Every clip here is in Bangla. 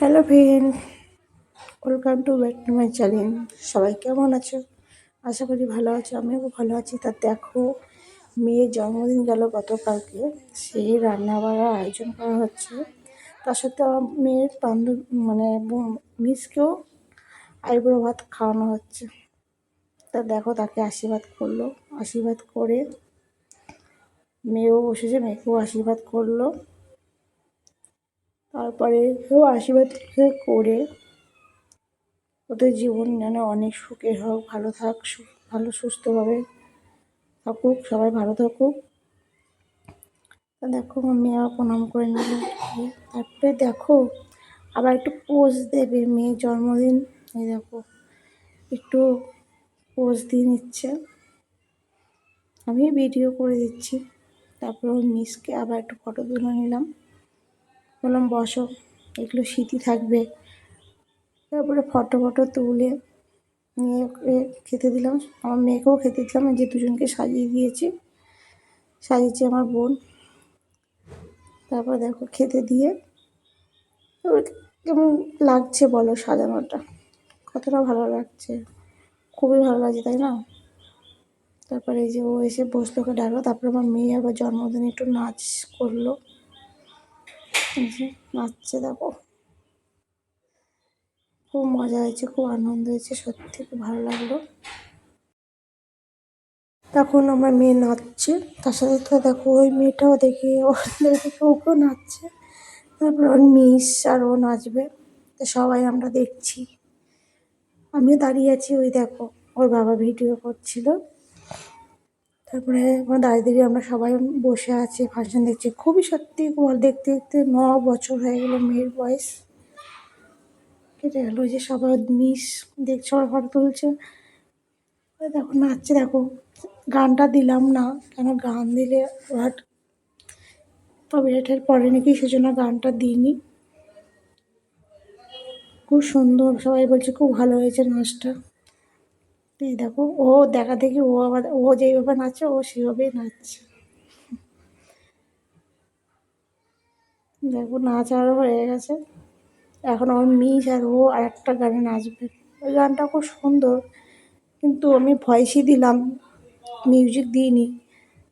Hello friend, welcome to back to my channel. সবাই কেমন আছো? আশা করি ভালো আছো, আমিও খুব ভালো আছি। তা দেখো, মেয়ের জন্মদিন গেল গতকালকে, সেই রান্না বাড়ার আয়োজন করা হচ্ছে। তার সাথে আমার মেয়ের মিসকেও আইবুড়ো ভাত খাওয়ানো হচ্ছে। তা দেখো, তাকে আশীর্বাদ করলো, আশীর্বাদ করে মেয়েও বসেছে, মেয়েকেও আশীর্বাদ করলো। তারপরে কেউ আশীর্বাদ করে ওদের জীবন যেন অনেক সুখের হোক, ভালো থাক, ভালো সুস্থভাবে থাকুক, সবাই ভালো থাকুক। তা দেখো, আমার মেয়েরা প্রণাম করে নিল। তারপরে দেখো, আবার একটু পোজ দেবে, মেয়ের জন্মদিন। এই দেখো, একটু পোজ দিয়ে নিচ্ছে, আমি ভিডিও করে দিচ্ছি। তারপর ওর মিসকে আবার একটু ফটো তুলে নিলাম, বললাম বসো, এগুলো স্মৃতি থাকবে। তারপরে ফটো তুলে মেয়েকে খেতে দিলাম, আমার মেয়েকেও খেতে দিলাম। যে দুজনকে সাজিয়েছি আমার বোন। তারপর দেখো, খেতে দিয়ে কেমন লাগছে বলো সাজানোটা, কতটা ভালো লাগছে, খুবই ভালো লাগছে, তাই না? তারপরে এই যে ও এসে বসলো, ওকে ডাকলো। তারপরে আমার মেয়ে আবার জন্মদিনে একটু নাচ করলো, এই যে নাচছে দেখো, খুব মজা হয়েছে, খুব আনন্দ হয়েছে, সত্যি খুব ভালো লাগলো। তখন আমার মেয়ে নাচছে, তার সাথে তো দেখো ওই মেয়েটাও দেখে ওকেও নাচছে। তারপর ওর মিস আর ও নাচবে, তো সবাই আমরা দেখছি। আমিও দাঁড়িয়ে আছি, ওই দেখো ওর বাবা ভিডিও করছিল। তারপরে আমার দাঁড়িয়ে আমরা সবাই বসে আছি, ফাংশন দেখছি। খুবই সত্যি দেখতে দেখতে 9 বছর হয়ে গেলো মেয়ের বয়স, কেটে গেলো। যে সবাই মিস দেখছে, সবাই ফটো তুলছে। দেখো নাচছে, দেখো গানটা দিলাম না, কেন গান দিলে ওরা কপিরাইটের পরে নাকি, সেজন্য গানটা দিইনি। খুব সুন্দর, সবাই বলছে খুব ভালো হয়েছে নাচটা। এই দেখো, ও দেখা দেখি ও যেইভাবে নাচছে ও সেভাবেই নাচছে। দেখো নাচ আরও হয়ে গেছে, এখন ওর মিস আর ও আর একটা গানে নাচবে। ওই গানটা খুব সুন্দর, কিন্তু আমি ভয়েসই দিলাম, মিউজিক দিইনি।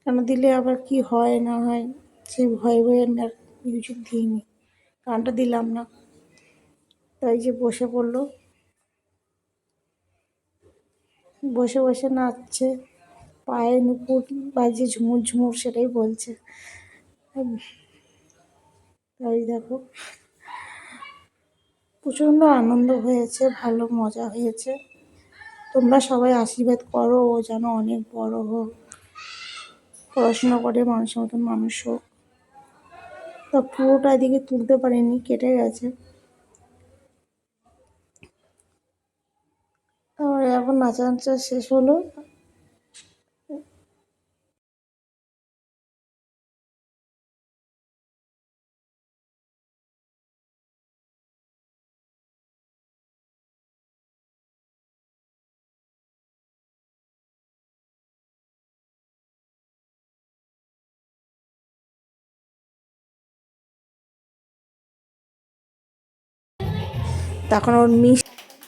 কেন দিলে আবার কি হয় না হয়, সেই ভয়ে আমি আর মিউজিক দিইনি, গানটা দিলাম না। তাই যে বসে পড়লো, বসে বসে নাচছে, পায়ে নুপুর বাজে ঝুমুর ঝুমুর, সেটাই বলছে। তাই দেখো, প্রচণ্ড আনন্দ হয়েছে, ভালো মজা হয়েছে। তোমরা সবাই আশীর্বাদ করো, ও যেন অনেক বড় হোক, পড়াশোনা করে মানুষের মতন মানুষ হোক। তা পুরোটা এদিকে তুলতে পারিনি, কেটে গেছে। তারপরে এখন নাচা শেষ হলো। তখন ওর মিস